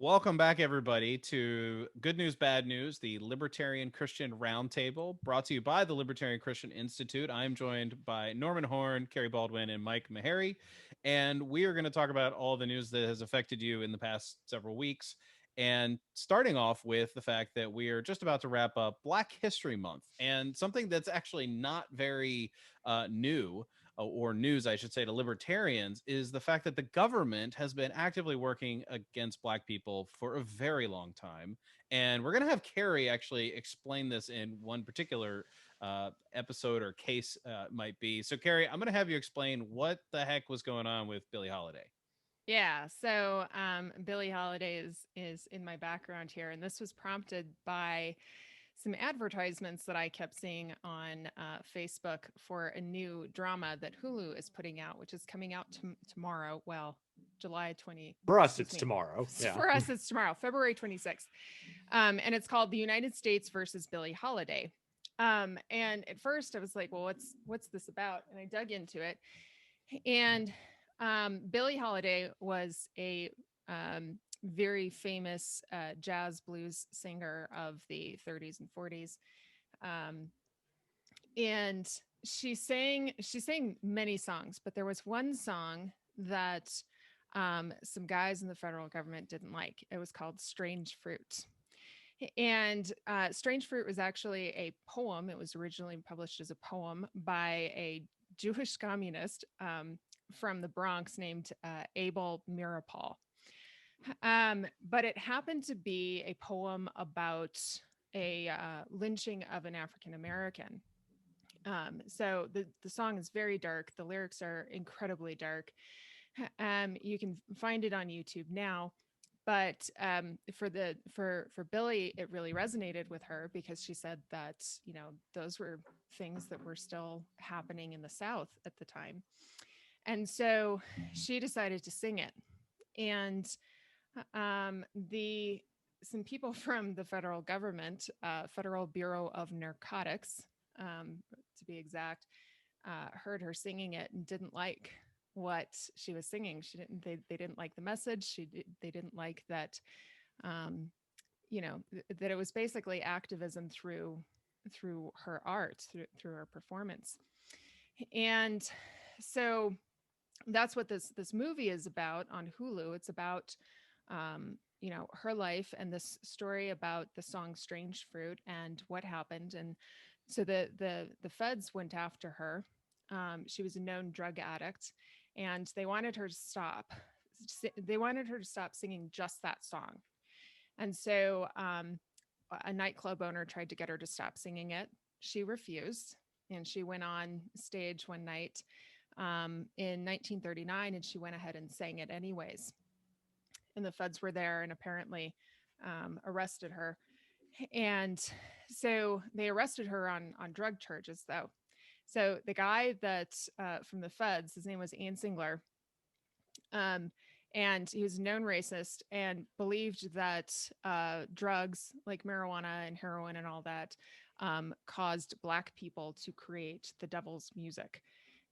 Welcome back, everybody, to Good News, Bad News, the Libertarian Christian Roundtable, brought to you by the Libertarian Christian Institute. I'm joined by Norman Horn, Kerry Baldwin, and Mike Meharry, and we are going to talk about all the news that has affected you in the past several weeks. And starting off with the fact that we are just about to wrap up Black History Month, and something that's actually not very new or news, I should say, to libertarians is the fact that the government has been actively working against Black people for a very long time. And we're going to have Carrie actually explain this in one particular episode or case might be. So, Carrie, I'm going to have you explain what the heck was going on with Billie Holiday. Yeah, so Billie Holiday is in my background here, and this was prompted by some advertisements that I kept seeing on Facebook for a new drama that Hulu is putting out, which is coming out tomorrow. Well, July 20, For us, excuse it's me. tomorrow. Yeah. For us, it's tomorrow, February 26th. And it's called The United States versus Billie Holiday. And at first I was like, well, what's this about? And I dug into it. And Billie Holiday was a very famous jazz blues singer of the 30s and 40s. Um, and she sang many songs, but there was one song that some guys in the federal government didn't like. It was called Strange Fruit. And Strange Fruit was actually a poem. It was originally published as a poem by a Jewish communist from the Bronx named Abel Mirapol. But it happened to be a poem about a lynching of an African American. So the song is very dark. The lyrics are incredibly dark. You can find it on YouTube now. But for Billie, it really resonated with her because she said that those were things that were still happening in the South at the time, and so she decided to sing it. And the some people from the federal government, Federal Bureau of Narcotics, to be exact, heard her singing it and didn't like what she was singing. They didn't like the message. They didn't like that, um, that it was basically activism through her art, through her performance. And so that's what this movie is about on Hulu. It's about her life and this story about the song Strange Fruit and what happened. And so the feds went after her. She was a known drug addict, and they wanted her to stop. They wanted her to stop singing just that song. And so a nightclub owner tried to get her to stop singing it. She refused, and she went on stage one night in 1939, and she went ahead and sang it anyways. And the feds were there and apparently arrested her. And so they arrested her on drug charges, though. So the guy that from the feds, his name was Ansingler, um, and he was a known racist and believed that drugs like marijuana and heroin and all that caused Black people to create the devil's music,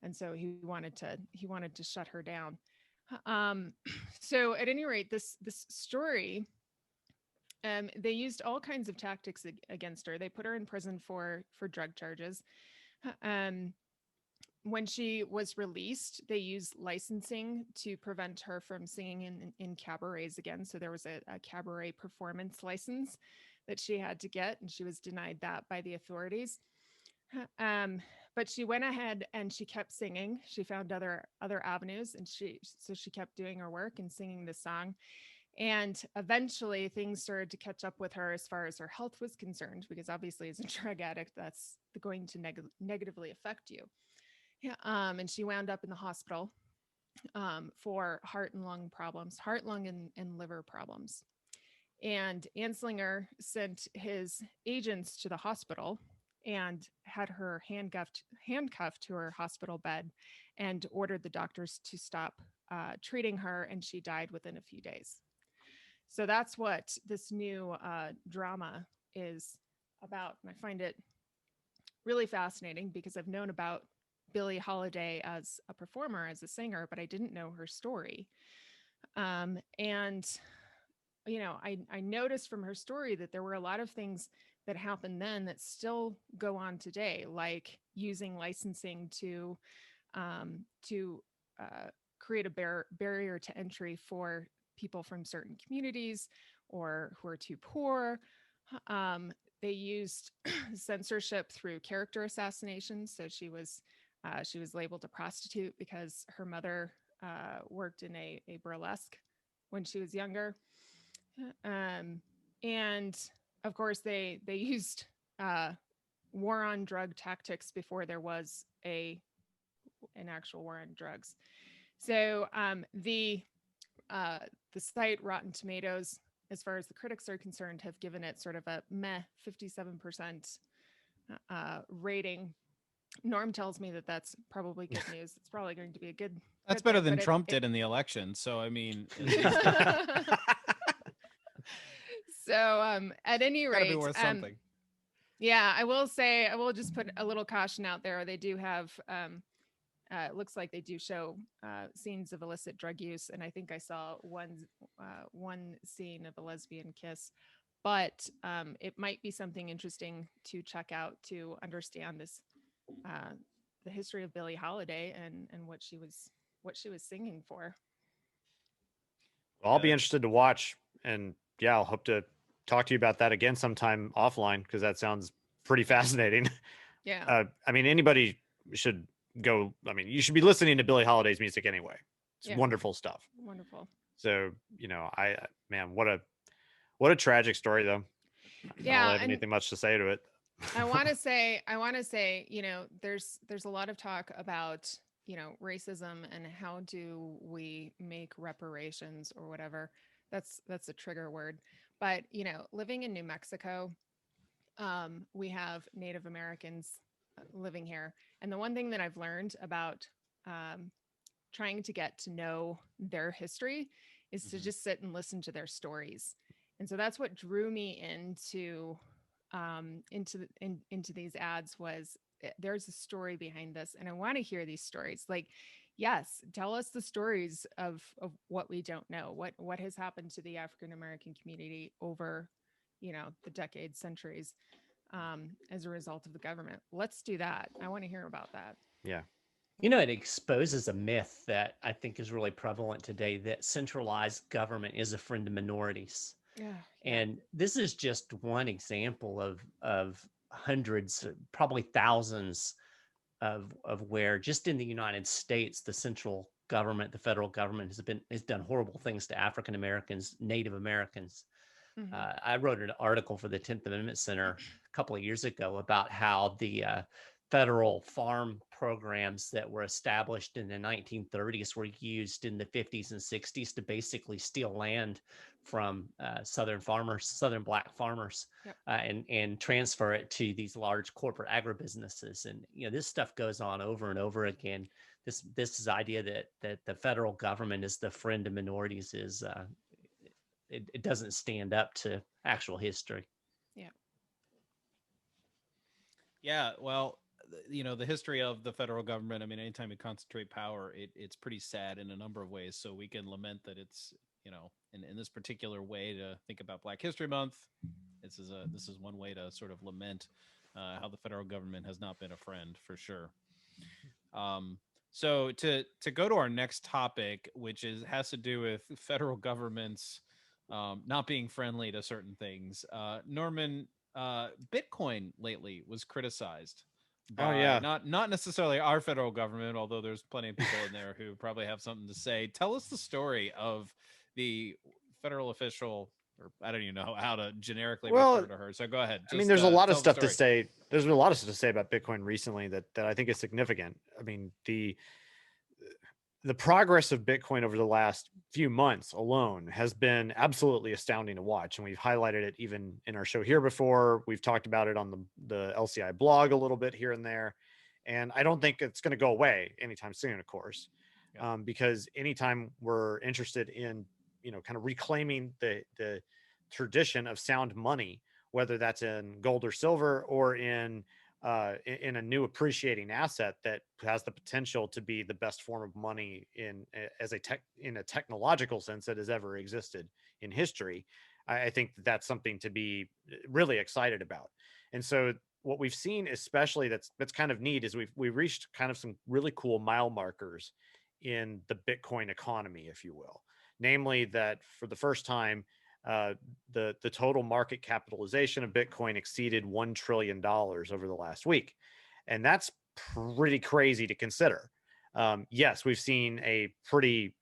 and so he wanted to shut her down. Um, so at any rate, this story, they used all kinds of tactics against her. They put her in prison for drug charges. Um, when she was released, they used licensing to prevent her from singing in cabarets again. So there was a cabaret performance license that she had to get, and she was denied that by the authorities. Um, but she went ahead and she kept singing. She found other avenues, and she kept doing her work and singing the song. And eventually things started to catch up with her as far as her health was concerned, because obviously as a drug addict, that's going to negatively affect you. Yeah, and she wound up in the hospital for heart and lung problems, heart, lung, and liver problems. And Anslinger sent his agents to the hospital and had her handcuffed to her hospital bed and ordered the doctors to stop treating her, and she died within a few days. So that's what this new drama is about. And I find it really fascinating because I've known about Billie Holiday as a performer, as a singer, but I didn't know her story. And I noticed from her story that there were a lot of things that happened then that still go on today, like using licensing to create a barrier to entry for people from certain communities or who are too poor. They used censorship through character assassination. So she was labeled a prostitute because her mother worked in a burlesque when she was younger. And of course, they used uh, war on drug tactics before there was an actual war on drugs. So the site Rotten Tomatoes, as far as the critics are concerned, have given it sort of a meh 57% rating. Norm tells me that that's probably good news. It's probably going to be a That's good better thing. than But Trump did in the election. So I mean, so at any got to be rate, worth something. yeah, I will just put a little caution out there. They do have it looks like they do show scenes of illicit drug use, and I think I saw one scene of a lesbian kiss. But it might be something interesting to check out to understand this, uh, the history of Billie Holiday and what she was singing for. Well, I'll be interested to watch, and yeah, I'll hope to talk to you about that again sometime offline because that sounds pretty fascinating. Yeah. I mean, anybody should go. I mean, you should be listening to Billie Holiday's music anyway. It's Yeah. wonderful stuff. Wonderful. So, man, what a tragic story, though. I don't really have anything much to say to it. I want to say, there's a lot of talk about, racism and how do we make reparations or whatever. That's a trigger word. But, living in New Mexico, we have Native Americans living here. And the one thing that I've learned about trying to get to know their history is to just sit and listen to their stories. And so that's what drew me into these ads was there's a story behind this, and I want to hear these stories. Like, yes, tell us the stories of what we don't know, what has happened to the African American community over, the decades, centuries, as a result of the government. Let's do that. I want to hear about that. Yeah. It exposes a myth that I think is really prevalent today, that centralized government is a friend of minorities. Yeah. And this is just one example of hundreds, probably thousands of where just in the United States, the central government, the federal government has done horrible things to African Americans, Native Americans. Mm-hmm. I wrote an article for the 10th Amendment Center a couple of years ago about how the federal farm programs that were established in the 1930s were used in the 50s and 60s to basically steal land from Southern Black farmers, yep. and transfer it to these large corporate agribusinesses. And this stuff goes on over and over again. This idea that the federal government is the friend of minorities is it doesn't stand up to actual history. Yeah. Yeah. Well, the history of the federal government. I mean, anytime you concentrate power, it's pretty sad in a number of ways. So we can lament that it's, in this particular way to think about Black History Month. This is one way to sort of lament how the federal government has not been a friend, for sure. So to go to our next topic, which has to do with federal governments not being friendly to certain things. Norman, Bitcoin lately was criticized by not necessarily our federal government, although there's plenty of people in there who probably have something to say. Tell us the story of the federal official, or I don't even know how to generically refer to her. So go ahead. I mean, there's a lot of stuff to say. There's been a lot of stuff to say about Bitcoin recently that I think is significant. I mean, the progress of Bitcoin over the last few months alone has been absolutely astounding to watch. And we've highlighted it even in our show here before. We've talked about it on the LCI blog a little bit here and there. And I don't think it's going to go away anytime soon, of course, because anytime we're interested in, kind of reclaiming the tradition of sound money, whether that's in gold or silver or in a new appreciating asset that has the potential to be the best form of money in a technological sense that has ever existed in history, I think that's something to be really excited about. And so what we've seen, especially that's kind of neat, is we've reached kind of some really cool mile markers in the Bitcoin economy, if you will. Namely, that for the first time, the total market capitalization of Bitcoin exceeded $1 trillion over the last week, and that's pretty crazy to consider. Yes, we've seen a pretty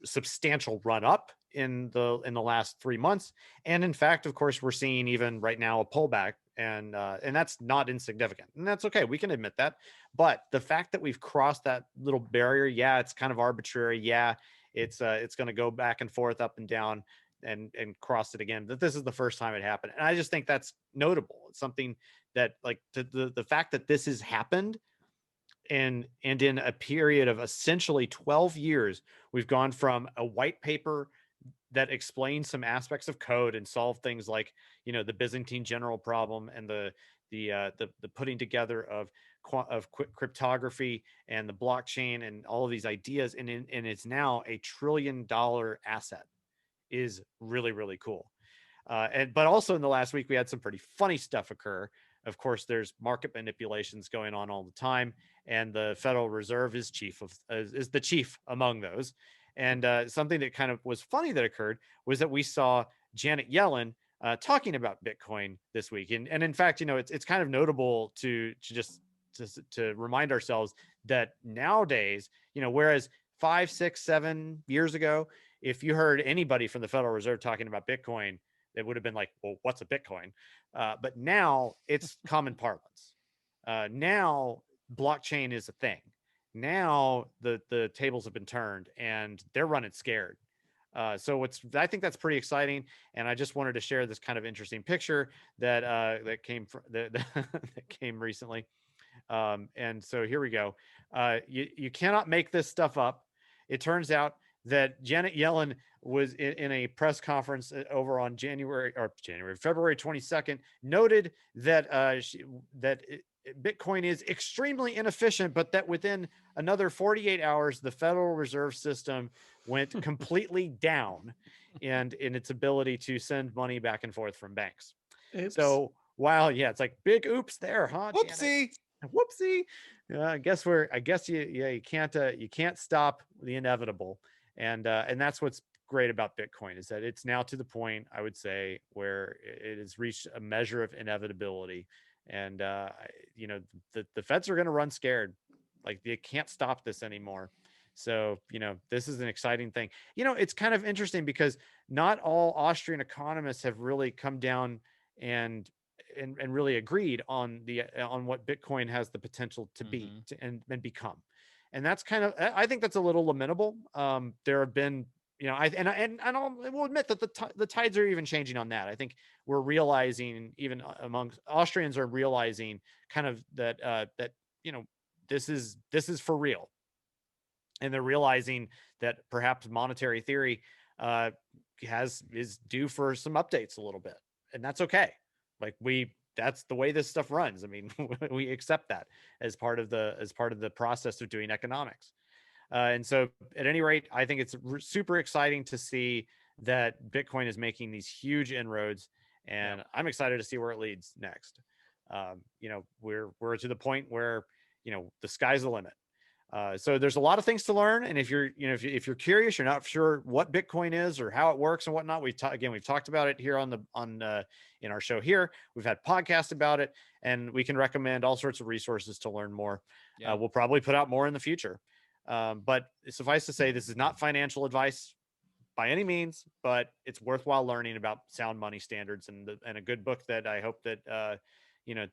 substantial run up in the last 3 months, and in fact, of course, we're seeing even right now a pullback, and that's not insignificant, and that's okay. We can admit that, but the fact that we've crossed that little barrier, yeah, it's kind of arbitrary. Yeah, it's going to go back and forth, up and down, and cross it again. That this is the first time it happened, and I just think that's notable. It's something that, like, the fact that this has happened, and in a period of essentially 12 years, we've gone from a white paper that explains some aspects of code and solve things like the Byzantine general problem and the putting together of cryptography and the blockchain and all of these ideas, and it's now a $1 trillion asset, is really, really cool. But also in the last week, we had some pretty funny stuff occur. Of course, there's market manipulations going on all the time, and the Federal Reserve is the chief among those. And something that kind of was funny that occurred was that we saw Janet Yellen talking about Bitcoin this week, and in fact, it's kind of notable to remind ourselves that nowadays, whereas 5, 6, 7 years ago, if you heard anybody from the Federal Reserve talking about Bitcoin, it would have been like, well, what's a Bitcoin? But now it's common parlance. Now blockchain is a thing. Now the tables have been turned, and they're running scared. So I think that's pretty exciting, and I just wanted to share this kind of interesting picture that came that came recently. And so here we go. You cannot make this stuff up. It turns out that Janet Yellen was in a press conference over on February 22nd, noted that Bitcoin is extremely inefficient, but that within another 48 hours, the Federal Reserve System went completely down and in its ability to send money back and forth from banks. Oops. So while, yeah, it's like big oops there, huh? Whoopsie. Whoopsie. I guess you can't stop the inevitable. And that's what's great about Bitcoin, is that it's now to the point, I would say, where it has reached a measure of inevitability. And the feds are going to run scared. Like, they can't stop this anymore. So this is an exciting thing. It's kind of interesting because not all Austrian economists have really come down and really agreed on what Bitcoin has the potential to be and become. And that's kind of, I think that's a little lamentable. There have been, we'll admit that the tides are even changing on that. I think we're realizing, even amongst Austrians are realizing kind of that this is for real. And they're realizing that perhaps monetary theory is due for some updates a little bit. And that's okay. Like, that's the way this stuff runs. I mean, we accept that as part of the process of doing economics. And so at any rate, I think it's super exciting to see that Bitcoin is making these huge inroads, and I'm excited to see where it leads next. We're to the point where, the sky's the limit. So there's a lot of things to learn. And if you're curious, you're not sure what Bitcoin is or how it works and whatnot, we've talked about it here in our show here. We've had podcasts about it, and we can recommend all sorts of resources to learn more. Yeah. We'll probably put out more in the future. But suffice to say, this is not financial advice by any means, but it's worthwhile learning about sound money standards, and a good book that I hope that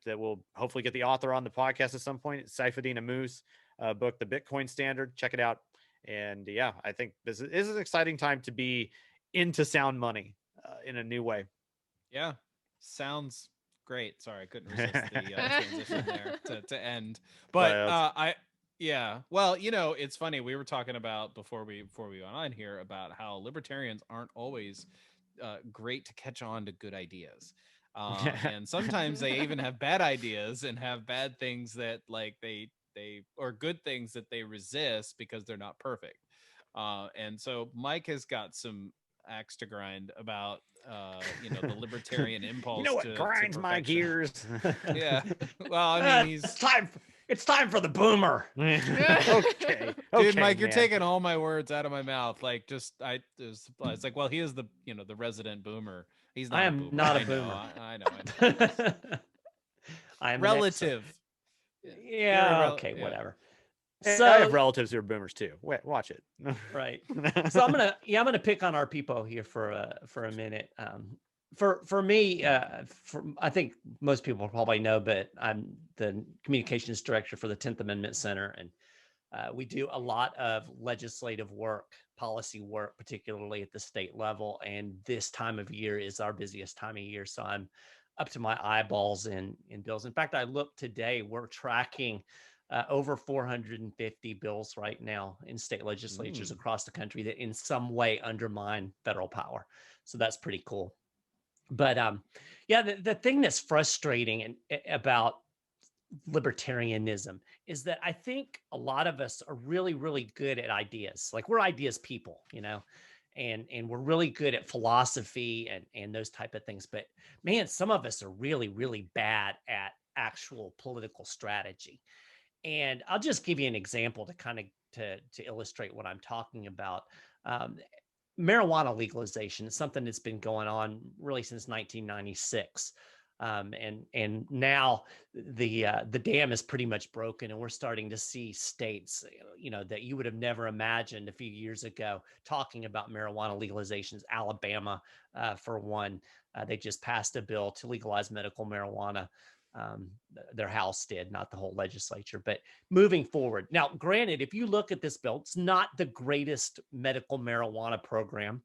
that we'll hopefully get the author on the podcast at some point. It's Saifedean Ammous book, The Bitcoin Standard. Check it out. And yeah, I think this is an exciting time to be into sound money in a new way. Yeah, sounds great. Sorry, I couldn't resist the transition there to end. But well, it's funny. We were talking about before we went on here about how libertarians aren't always great to catch on to good ideas. And sometimes they even have bad ideas and have bad things that, like, they or good things that they resist because they're not perfect. And so Mike has got some axe to grind about the libertarian impulse. You know what to grinds my perfection. gears? Yeah. Well, I mean, it's time for the boomer. Okay. Dude, Mike, you're man. taking all my words out of my mouth. Like, it's like, well, he is the the resident boomer. He's not. I a am boomer. not a I boomer. know. I know. I am Relative. Yeah. Okay. Yeah. Whatever. Hey, So I have relatives who are boomers too. Wait, watch it. right. So I'm gonna pick on our people here for a minute. For me, I think most people probably know, but I'm the communications director for the 10th Amendment Center, and we do a lot of legislative work, policy work, particularly at the state level. And this time of year is our busiest time of year, so I'm up to my eyeballs in bills. In fact, I looked today. We're tracking over 450 bills right now in state legislatures across the country that in some way undermine federal power. So that's pretty cool. But yeah, the thing that's frustrating about libertarianism is that I think a lot of us are really, really good at ideas. Like we're ideas people, and we're really good at philosophy and those type of things. But man, some of us are really, really bad at actual political strategy. And I'll just give you an example to kind of to illustrate what I'm talking about. Marijuana legalization is something that's been going on really since 1996. And now the dam is pretty much broken, and we're starting to see states, that you would have never imagined a few years ago talking about marijuana legalizations. Alabama, for one, they just passed a bill to legalize medical marijuana. Their house did, not the whole legislature. But moving forward, now, granted, if you look at this bill, it's not the greatest medical marijuana program,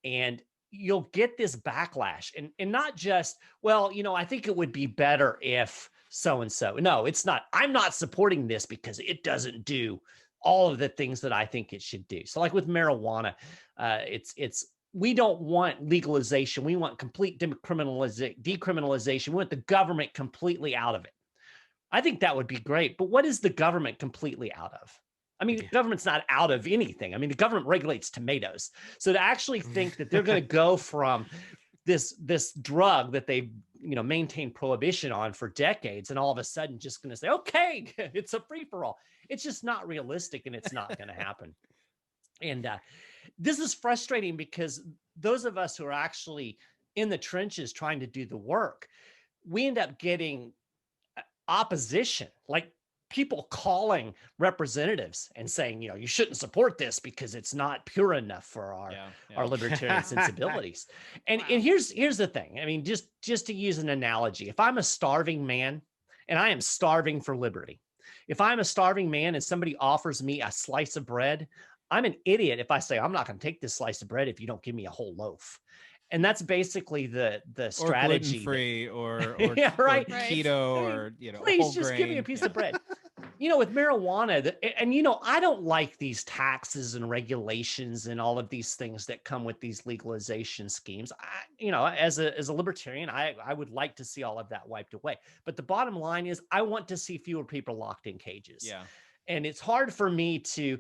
and you'll get this backlash, and not just, well, I think it would be better if so and so. No, it's not. I'm not supporting this because it doesn't do all of the things that I think it should do. So, like with marijuana, it's we don't want legalization. We want complete decriminalization. We want the government completely out of it. I think that would be great. But what is the government completely out of? I mean, the government's not out of anything. I mean, the government regulates tomatoes. So to actually think that they're going to go from this drug that they've maintained prohibition on for decades, and all of a sudden just going to say, okay, it's a free for all. It's just not realistic, and it's not going to happen. And this is frustrating because those of us who are actually in the trenches trying to do the work, we end up getting opposition, like people calling representatives and saying, you shouldn't support this because it's not pure enough for our libertarian sensibilities. And here's the thing. I mean, just to use an analogy, if I'm a starving man and I am starving for liberty, if I'm a starving man and somebody offers me a slice of bread, I'm an idiot if I say, I'm not going to take this slice of bread if you don't give me a whole loaf. And that's basically the strategy. Or gluten-free or yeah, right. Keto, or please whole just grain. give me a piece of bread. With marijuana, and I don't like these taxes and regulations and all of these things that come with these legalization schemes. As a libertarian, I would like to see all of that wiped away. But the bottom line is, I want to see fewer people locked in cages. Yeah. And it's hard for me to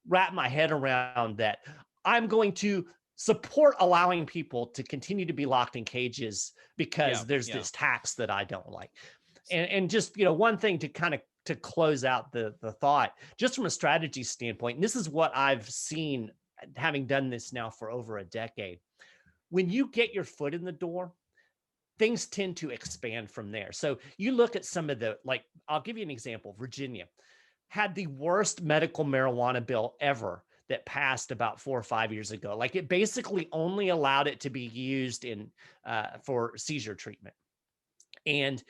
wrap my head around that. I'm going to support allowing people to continue to be locked in cages because there's this tax that I don't like. And just, one thing to kind of to close out the thought, just from a strategy standpoint, and this is what I've seen having done this now for over a decade. When you get your foot in the door, things tend to expand from there. So you look at some of I'll give you an example. Virginia had the worst medical marijuana bill ever that passed about 4 or 5 years ago. Like, it basically only allowed it to be used for seizure treatment. And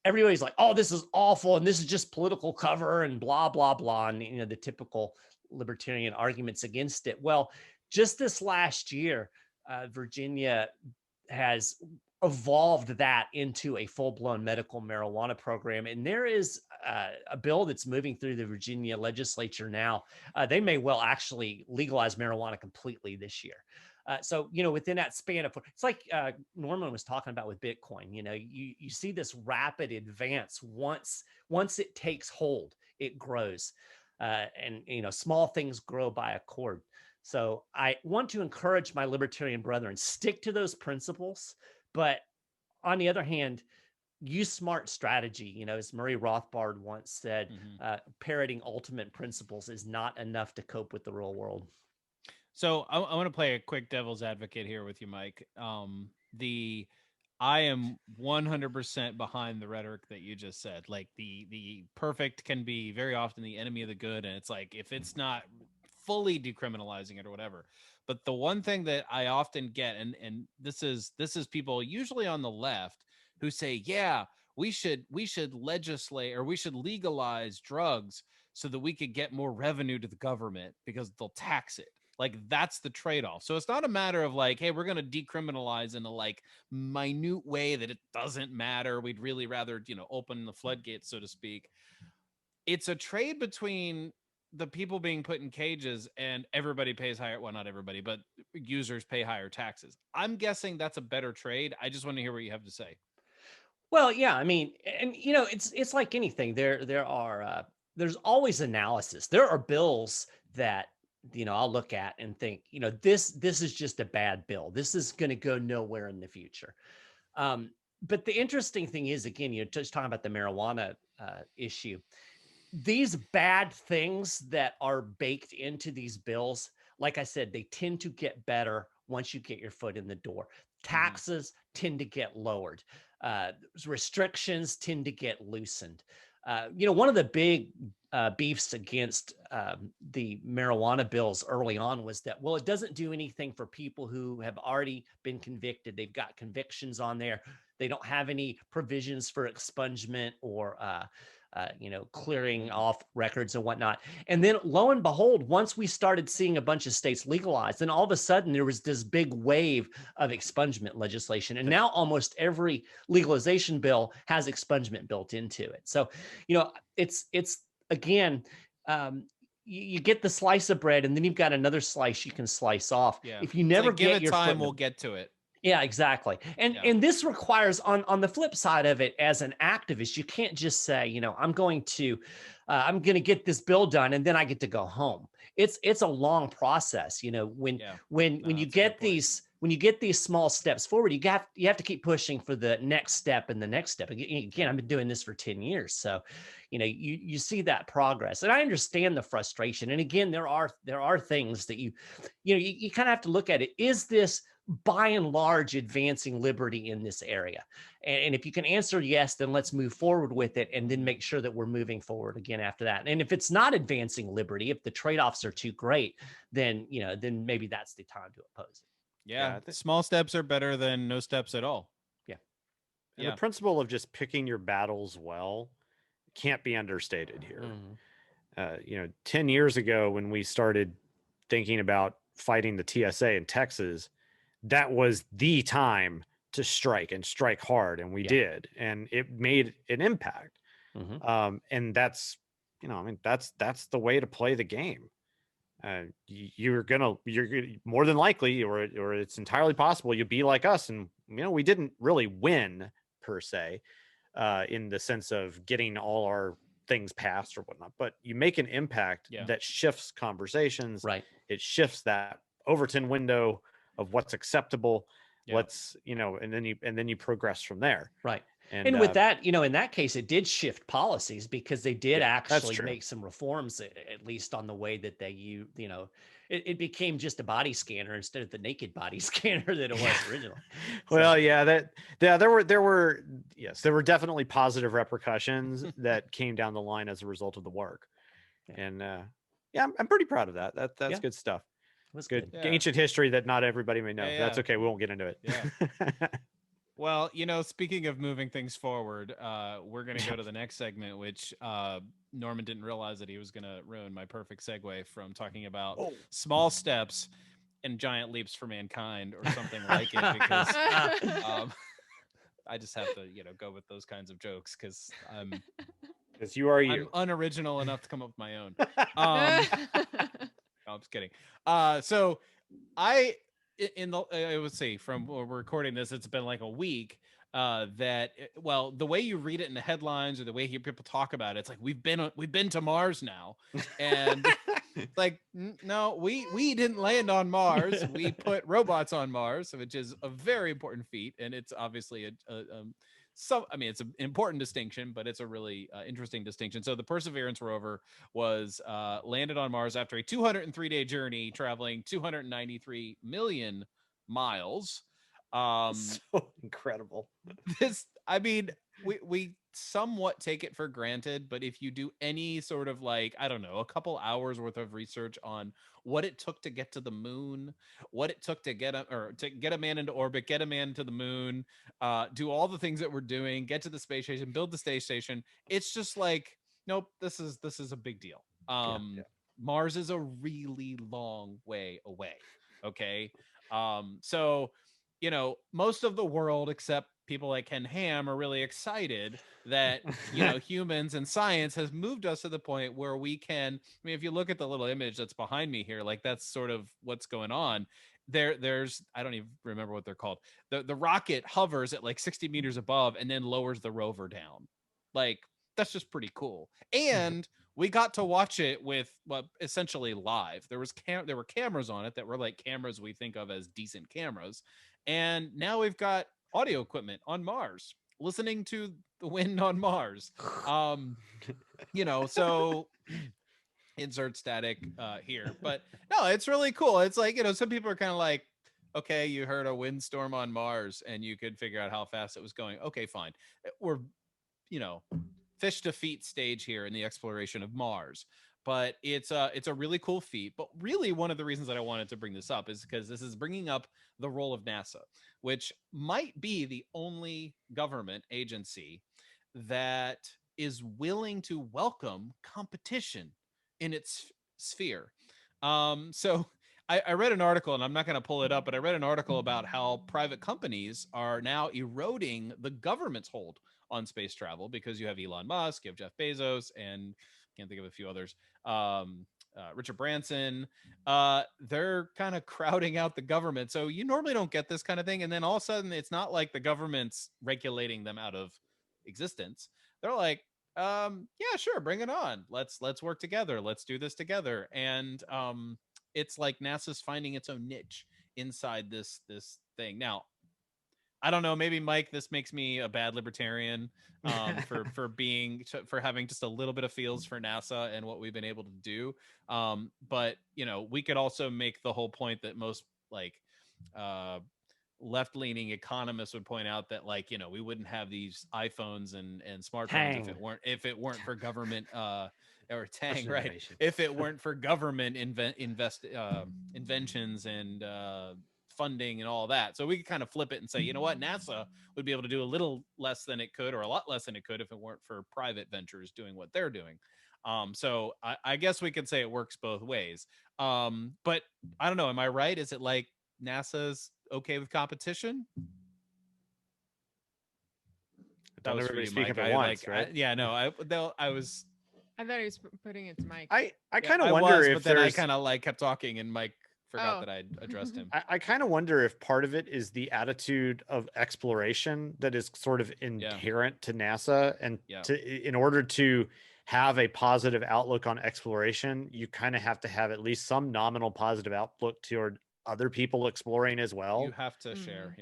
everybody's like, oh, this is awful, and this is just political cover and blah, blah, blah. And, the typical libertarian arguments against it. Well, just this last year, Virginia has evolved that into a full-blown medical marijuana program. And there is a bill that's moving through the Virginia legislature now. They may well actually legalize marijuana completely this year. So, within that span of, it's like Norman was talking about with Bitcoin, you see this rapid advance. Once it takes hold, it grows. And, small things grow by accord. So I want to encourage my libertarian brethren, stick to those principles, but on the other hand, use smart strategy. You know, as Murray Rothbard once said, parroting ultimate principles is not enough to cope with the real world. So I want to play a quick devil's advocate here with you, Mike. I am 100% behind the rhetoric that you just said. Like the perfect can be very often the enemy of the good, and it's like if it's not fully decriminalizing it or whatever. But the one thing that I often get, and this is people usually on the left who say, yeah, we should legislate or we should legalize drugs so that we could get more revenue to the government because they'll tax it. Like that's the trade-off. So it's not a matter of like, hey, we're going to decriminalize in a like minute way that it doesn't matter. We'd really rather, open the floodgates, so to speak. It's a trade between the people being put in cages and everybody pays higher. Well, not everybody, but users pay higher taxes. I'm guessing that's a better trade. I just want to hear what you have to say. Well, yeah, I mean, and it's like anything. There's always analysis. There are bills that I'll look at and think, this is just a bad bill. This is going to go nowhere in the future. But the interesting thing is, again, you're just talking about the marijuana issue. These bad things that are baked into these bills, like I said, they tend to get better once you get your foot in the door. Taxes tend to get lowered. Restrictions tend to get loosened. One of the big beefs against the marijuana bills early on was that, well, it doesn't do anything for people who have already been convicted. They've got convictions on there. They don't have any provisions for expungement or clearing off records and whatnot. And then lo and behold, once we started seeing a bunch of states legalize, then all of a sudden there was this big wave of expungement legislation. And now almost every legalization bill has expungement built into it. So, it's again, you get the slice of bread and then you've got another slice you can slice off. Yeah. If you never give get it your time, foot we'll get to it. Yeah, exactly. And this requires on the flip side of it, as an activist, you can't just say, I'm going to get this bill done and then I get to go home. It's a long process. When you get these small steps forward, you have to keep pushing for the next step and the next step. Again, I've been doing this for 10 years. So, you see that progress, and I understand the frustration. And again, there are things that you kind of have to look at it. Is this by and large advancing liberty in this area? And if you can answer yes, then let's move forward with it and then make sure that we're moving forward again after that. And if it's not advancing liberty, if the trade-offs are too great, then then maybe that's the time to oppose it. Yeah, small steps are better than no steps at all. And the principle of just picking your battles well can't be understated here. 10 years ago when we started thinking about fighting the TSA in Texas, that was the time to strike and strike hard. And we did, and it made an impact. And that's, that's the way to play the game. You're more than likely, or it's entirely possible you'll be like us. And, we didn't really win per se, in the sense of getting all our things passed or whatnot, but you make an impact that shifts conversations. Right. It shifts that Overton window of what's acceptable. Let's, and then you progress from there. Right. And with that, in that case, it did shift policies because they did actually make some reforms, at least on the way that they, it became just a body scanner instead of the naked body scanner that it was originally. Well, there were definitely positive repercussions that came down the line as a result of the work. And I'm pretty proud of that. That's good stuff. It was good. Ancient history that not everybody may know. That's okay. We won't get into it. Well, speaking of moving things forward, we're going to go to the next segment, which Norman didn't realize that he was going to ruin my perfect segue from talking about small steps and giant leaps for mankind or something like it, because I just have to, go with those kinds of jokes because I'm unoriginal enough to come up with my own. No, I'm just kidding. So let's see, from when we're recording this, it's been like a week. The way you read it in the headlines or the way you hear people talk about it, it's like we've been to Mars now, and Like, no, we didn't land on Mars. We put robots on Mars, which is a very important feat, and it's obviously I mean, it's an important distinction, but it's a really interesting distinction. So the Perseverance rover was landed on Mars after a 203-day journey, traveling 293 million miles. So incredible. I mean, we somewhat take it for granted, but if you do any sort of like, I don't know, a couple hours worth of research on what it took to get to the moon, what it took to get a man into orbit, get a man to the moon, do all the things that we're doing, get to the space station, build the space station, it's just like, nope, this is a big deal. Mars is a really long way away. Okay. So most of the world, except people like Ken Ham, are really excited that, humans and science has moved us to the point where we can, I mean, if you look at the little image that's behind me here, like that's sort of what's going on. There's, I don't even remember what they're called. The rocket hovers at like 60 meters above and then lowers the rover down. Like, that's just pretty cool. And we got to watch it with essentially live. There were cameras on it that were like cameras we think of as decent cameras. And now we've got audio equipment on Mars, listening to the wind on Mars. So insert static here. But no, it's really cool. It's like, some people are kind of like, okay, you heard a windstorm on Mars and you could figure out how fast it was going. Okay, fine. We're, fish to feet stage here in the exploration of Mars. But it's a really cool feat. But really, one of the reasons that I wanted to bring this up is because this is bringing up the role of NASA, which might be the only government agency that is willing to welcome competition in its sphere. So I read an article, and I'm not going to pull it up, but I read an article about how private companies are now eroding the government's hold on space travel because you have Elon Musk, you have Jeff Bezos, and can't think of a few others. Richard Branson. They're kind of crowding out the government. So you normally don't get this kind of thing. And then all of a sudden, it's not like the government's regulating them out of existence. They're like, yeah, sure, bring it on. Let's work together. Let's do this together. And it's like NASA's finding its own niche inside this thing. Now, I don't know. Maybe Mike, this makes me a bad libertarian for having just a little bit of feels for NASA and what we've been able to do. But we could also make the whole point that most like left-leaning economists would point out that we wouldn't have these iPhones and smartphones if it weren't for government or Tang, right? If it weren't for government inventions and funding and all that. So we could kind of flip it and say, you know what, NASA would be able to do a little less than it could, or a lot less than it could, if it weren't for private ventures doing what they're doing. So I guess we could say it works both ways. But I don't know. Am I right? Is it like NASA's okay with competition? Don't everybody speak up at once, right? I was. I thought he was putting it to Mike. I kind of wonder if but then I kind of like kept talking and Mike forgot that I'd addressed him. I kind of wonder if part of it is the attitude of exploration that is sort of inherent to NASA, and in order to have a positive outlook on exploration, you kind of have to have at least some nominal positive outlook toward other people exploring as well. You have to share,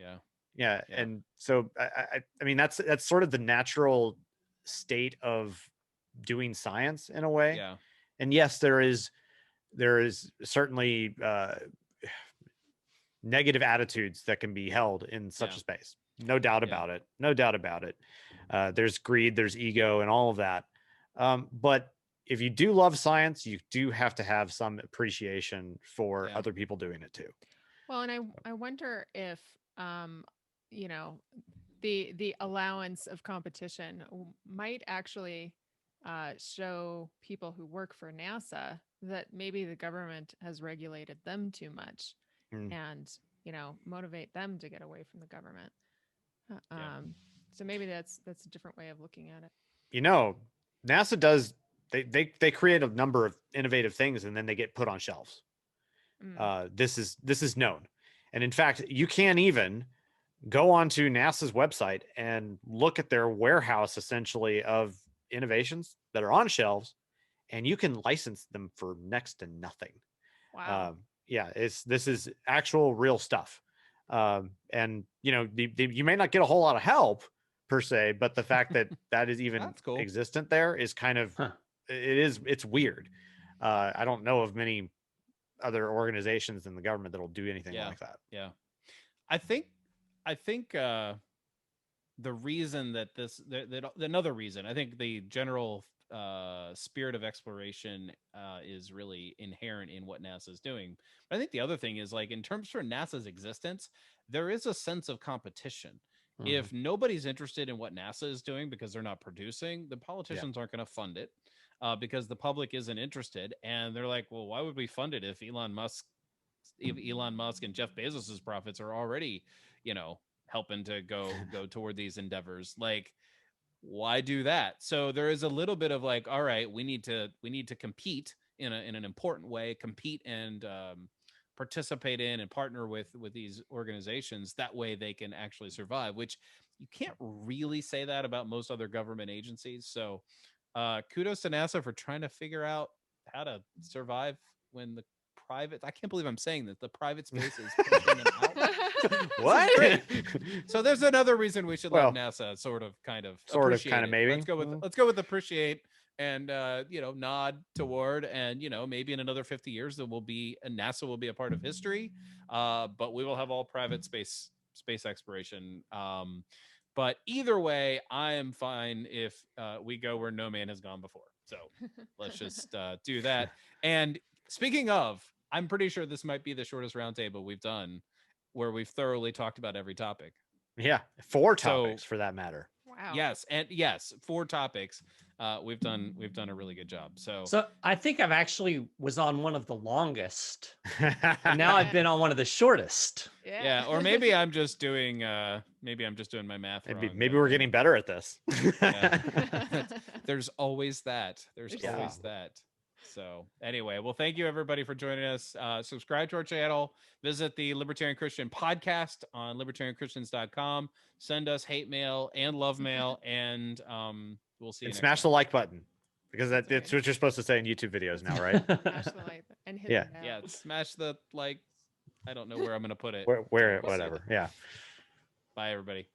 yeah. And so I mean that's sort of the natural state of doing science in a way. Yeah. And yes, there is certainly negative attitudes that can be held in such a space. No doubt about it. No doubt about it. There's greed, there's ego, and all of that. But if you do love science, you do have to have some appreciation for other people doing it too. Well, and I wonder if the allowance of competition might actually show people who work for NASA that maybe the government has regulated them too much, and motivate them to get away from the government. So maybe that's a different way of looking at it. NASA does. They create a number of innovative things and then they get put on shelves. This is known. And in fact, you can't even go onto NASA's website and look at their warehouse essentially of innovations that are on shelves and you can license them for next to nothing. Wow. Yeah, this is actual real stuff. And you know, you may not get a whole lot of help per se, but the fact that that is even That's cool. existent there is kind of it's weird. I don't know of many other organizations in the government that'll do anything like that. Yeah. I think the reason that another reason, I think the general spirit of exploration is really inherent in what NASA is doing. But I think the other thing is, like, in terms for NASA's existence, there is a sense of competition. If nobody's interested in what NASA is doing because they're not producing, the politicians aren't going to fund it because the public isn't interested. And they're like, well, why would we fund it if Elon Musk and Jeff Bezos's profits are already, you know, helping to go toward these endeavors? Like, why do that? So there is a little bit of like, all right, we need to compete in an important way, compete and participate in and partner with these organizations. That way they can actually survive, which you can't really say that about most other government agencies. So kudos to NASA for trying to figure out how to survive when the private, I can't believe I'm saying this, the private space is pushing them out. What? Great. So there's another reason we should let NASA sort of maybe. Let's go with appreciate and you know, nod toward, and you know, maybe in another 50 years there will be NASA will be a part of history, but we will have all private space exploration. But either way, I am fine if we go where no man has gone before. So let's just do that. And speaking of, I'm pretty sure this might be the shortest roundtable we've done, where we've thoroughly talked about every topic. Yeah, 4 topics for that matter. Wow. Yes, 4 topics. We've done a really good job. So I think I've actually was on one of the longest, and now I've been on one of the shortest. Yeah, or maybe I'm just doing my math wrong. Maybe we're getting better at this. There's always that. Always that. So anyway, well, thank you everybody for joining us. Subscribe to our channel. Visit the Libertarian Christian podcast on libertarianchristians.com. Send us hate mail and love mail, and we'll see you. And smash the like button, because that's what you're supposed to say in YouTube videos now, right? Smash the like and hit the bell. Yeah, smash the like. I don't know where I'm going to put it. Whatever. Yeah. Bye, everybody.